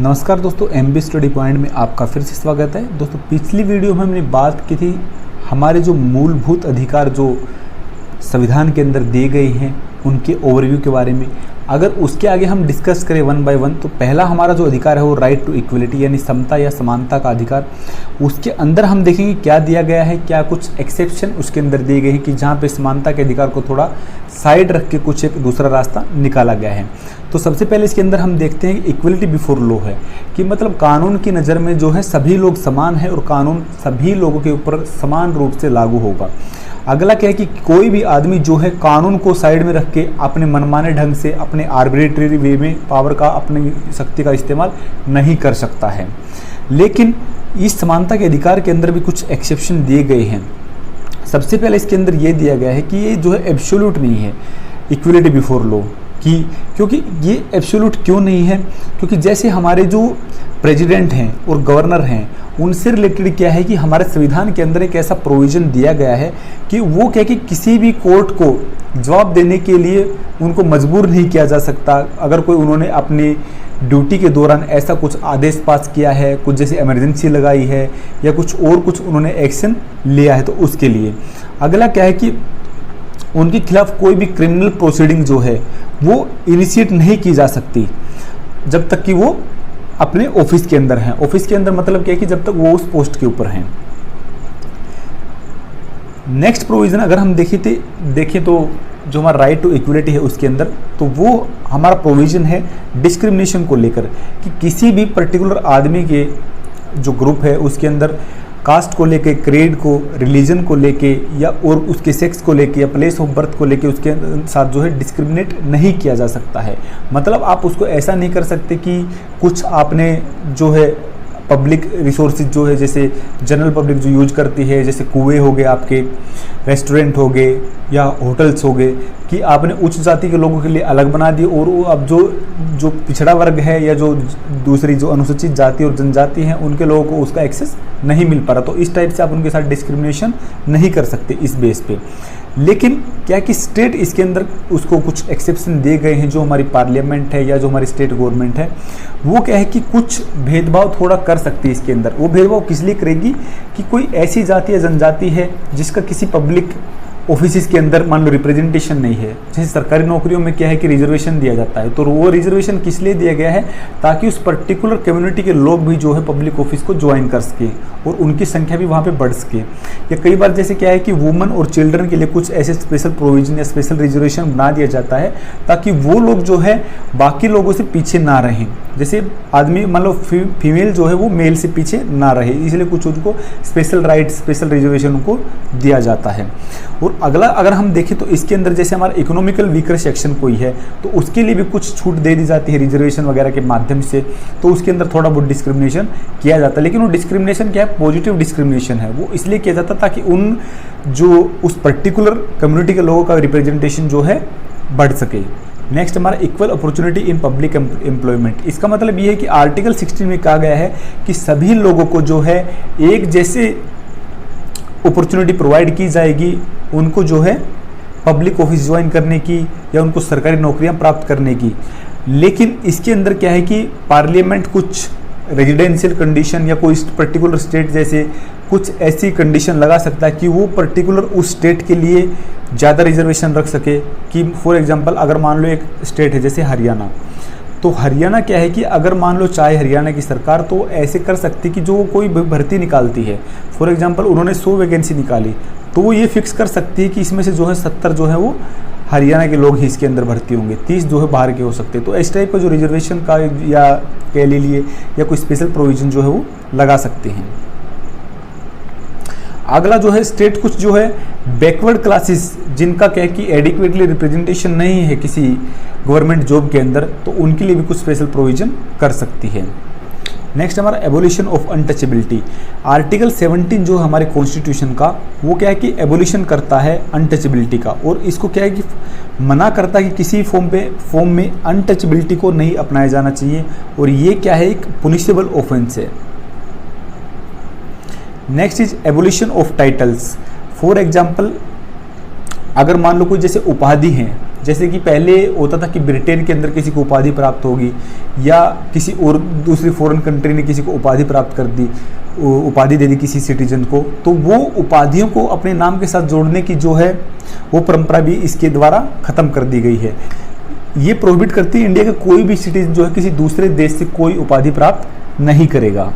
नमस्कार दोस्तों, MB study point में आपका फिर से स्वागत है। दोस्तों, पिछली वीडियो में हमने बात की थी हमारे जो मूलभूत अधिकार जो संविधान के अंदर दिए गए हैं उनके ओवरव्यू के बारे में। अगर उसके आगे हम डिस्कस करें वन बाय वन, तो पहला हमारा जो अधिकार है वो राइट टू इक्वलिटी यानी समता या समानता का अधिकार। उसके अंदर हम देखेंगे क्या दिया गया है, क्या कुछ एक्सेप्शन उसके अंदर दिए गए हैं कि जहाँ पे समानता के अधिकार को थोड़ा साइड रख के कुछ एक दूसरा रास्ता निकाला गया है। तो सबसे पहले इसके अंदर हम देखते हैं कि इक्वलिटी बिफोर लॉ है कि मतलब कानून की नज़र में जो है सभी लोग समान हैं और कानून सभी लोगों के ऊपर समान रूप से लागू होगा। अगला क्या है कि कोई भी आदमी जो है कानून को साइड में रख के अपने मनमाने ढंग से अपने आर्बिट्रेरी वे में पावर का अपनी शक्ति का इस्तेमाल नहीं कर सकता है। लेकिन इस समानता के अधिकार के अंदर भी कुछ एक्सेप्शन दिए गए हैं। सबसे पहले इसके अंदर ये दिया गया है कि ये जो है एब्सोल्यूट नहीं है इक्वलिटी बिफोर लॉ कि, क्योंकि ये एब्सोल्यूट क्यों नहीं है, क्योंकि जैसे हमारे जो प्रेसिडेंट हैं और गवर्नर हैं उनसे रिलेटेड क्या है कि हमारे संविधान के अंदर एक ऐसा प्रोविज़न दिया गया है कि वो क्या कि किसी भी कोर्ट को जवाब देने के लिए उनको मजबूर नहीं किया जा सकता। अगर कोई उन्होंने अपनी ड्यूटी के दौरान ऐसा कुछ आदेश पास किया है, कुछ जैसे इमरजेंसी लगाई है या कुछ और कुछ उन्होंने एक्शन लिया है, तो उसके लिए। अगला क्या है कि उनके खिलाफ कोई भी क्रिमिनल प्रोसीडिंग जो है वो इनिशिएट नहीं की जा सकती जब तक कि वो अपने ऑफिस के अंदर हैं। ऑफिस के अंदर मतलब क्या है कि जब तक वो उस पोस्ट के ऊपर हैं। नेक्स्ट प्रोविजन अगर हम देखें तो जो हमारा राइट टू इक्वलिटी है उसके अंदर, तो वो हमारा प्रोविजन है डिस्क्रिमिनेशन को लेकर कि किसी भी पर्टिकुलर आदमी के जो ग्रुप है उसके अंदर कास्ट को लेके, क्रेड को, रिलीजन को लेके या और उसके सेक्स को लेके या प्लेस ऑफ बर्थ को लेके उसके साथ जो है डिस्क्रिमिनेट नहीं किया जा सकता है। मतलब आप उसको ऐसा नहीं कर सकते कि कुछ आपने जो है पब्लिक रिसोर्सेज जो है जैसे जनरल पब्लिक जो यूज करती है, जैसे कुएं हो गए, आपके रेस्टोरेंट हो गए या होटल्स हो गए, कि आपने उच्च जाति के लोगों के लिए अलग बना दी और वो अब जो पिछड़ा वर्ग है या जो दूसरी जो अनुसूचित जाति और जनजाति हैं उनके लोगों को उसका एक्सेस नहीं मिल पा रहा। तो इस टाइप से आप उनके साथ डिस्क्रिमिनेशन नहीं कर सकते इस बेस पे। लेकिन क्या कि स्टेट इसके अंदर उसको कुछ एक्सेप्शन दिए गए हैं। जो हमारी पार्लियामेंट है या जो हमारी स्टेट गवर्नमेंट है वो क्या है कि कुछ भेदभाव थोड़ा कर सकती है इसके अंदर। वो भेदभाव किस लिए करेगी कि कोई ऐसी जाति या जनजाति है जिसका किसी पब्लिक ऑफिस के अंदर मान लो रिप्रेजेंटेशन नहीं है। जैसे सरकारी नौकरियों में क्या है कि रिजर्वेशन दिया जाता है, तो वो रिजर्वेशन किस लिए दिया गया है ताकि उस पर्टिकुलर कम्युनिटी के लोग भी जो है पब्लिक ऑफिस को ज्वाइन कर सके और उनकी संख्या भी वहाँ पे बढ़ सके। या कई बार जैसे क्या है कि वुमेन और चिल्ड्रन के लिए कुछ ऐसे स्पेशल प्रोविजन या स्पेशल रिजर्वेशन बना दिया जाता है ताकि वो लोग जो है बाकी लोगों से पीछे ना रहें। जैसे आदमी मान लो फीमेल जो है वो मेल से पीछे ना रहे, इसलिए कुछ उनको स्पेशल राइट, स्पेशल रिजर्वेशन को दिया जाता है। और अगला अगर हम देखें तो इसके अंदर जैसे हमारा इकोनॉमिकल वीकर सेक्शन कोई है तो उसके लिए भी कुछ छूट दे दी जाती है रिजर्वेशन वगैरह के माध्यम से, तो उसके अंदर थोड़ा बहुत डिस्क्रिमिनेशन किया जाता है। लेकिन वो डिस्क्रिमिनेशन क्या है, पॉजिटिव डिस्क्रिमिनेशन है। वो इसलिए किया जाता ताकि उन जो उस पर्टिकुलर कम्युनिटी के लोगों का रिप्रेजेंटेशन जो है बढ़ सके। नेक्स्ट हमारा equal opportunity in public employment. इसका मतलब ये है कि आर्टिकल 16 में कहा गया है कि सभी लोगों को जो है एक जैसे अपॉर्चुनिटी प्रोवाइड की जाएगी उनको जो है पब्लिक ऑफिस ज्वाइन करने की या उनको सरकारी नौकरियां प्राप्त करने की। लेकिन इसके अंदर क्या है कि पार्लियामेंट कुछ रेजिडेंशियल कंडीशन या कोई पर्टिकुलर स्टेट जैसे कुछ ऐसी कंडीशन लगा सकता है कि वो पर्टिकुलर उस स्टेट के लिए ज़्यादा रिजर्वेशन रख सके। कि फॉर एग्जांपल अगर मान लो एक स्टेट है जैसे हरियाणा, तो हरियाणा क्या है कि अगर मान लो चाहे हरियाणा की सरकार तो ऐसे कर सकती कि जो कोई भर्ती निकालती है, फॉर एग्जांपल उन्होंने 100 वैकेंसी निकाली, तो वो ये फिक्स कर सकती है कि इसमें से जो है 70 जो है वो हरियाणा के लोग ही इसके अंदर भर्ती होंगे, 30 जो है बाहर के हो सकते हैं। तो इस टाइप का जो रिजर्वेशन का या कह लीजिए या कोई स्पेशल प्रोविजन जो है वो लगा सकते हैं। अगला जो है स्टेट कुछ जो है बैकवर्ड क्लासेस जिनका क्या है कि एडिक्वेटली रिप्रेजेंटेशन नहीं है किसी गवर्नमेंट जॉब के अंदर, तो उनके लिए भी कुछ स्पेशल प्रोविजन कर सकती है। नेक्स्ट हमारा एबोलिशन ऑफ अनटचेबिलिटी। आर्टिकल 17 जो हमारे कॉन्स्टिट्यूशन का वो क्या है कि एबोलिशन करता है अनटचेबिलिटी का, और इसको क्या है कि मना करता है कि किसी फॉर्म में अनटचेबिलिटी को नहीं अपनाया जाना चाहिए, और ये क्या है एक पुनिशेबल ऑफेंस है। Next is abolition of titles. For example अगर मान लो कोई जैसे उपाधि है जैसे कि पहले होता था कि ब्रिटेन के अंदर किसी को उपाधि प्राप्त होगी या किसी और दूसरी फॉरेन कंट्री ने किसी को उपाधि प्राप्त कर दी, उपाधि दे दी किसी सिटीजन को, तो वो उपाधियों को अपने नाम के साथ जोड़ने की जो है वो परंपरा भी इसके द्वारा खत्म कर दी गई है। ये प्रोहिबिट करती है इंडिया का कोई भी सिटीजन जो है किसी दूसरे देश से कोई उपाधि प्राप्त नहीं करेगा।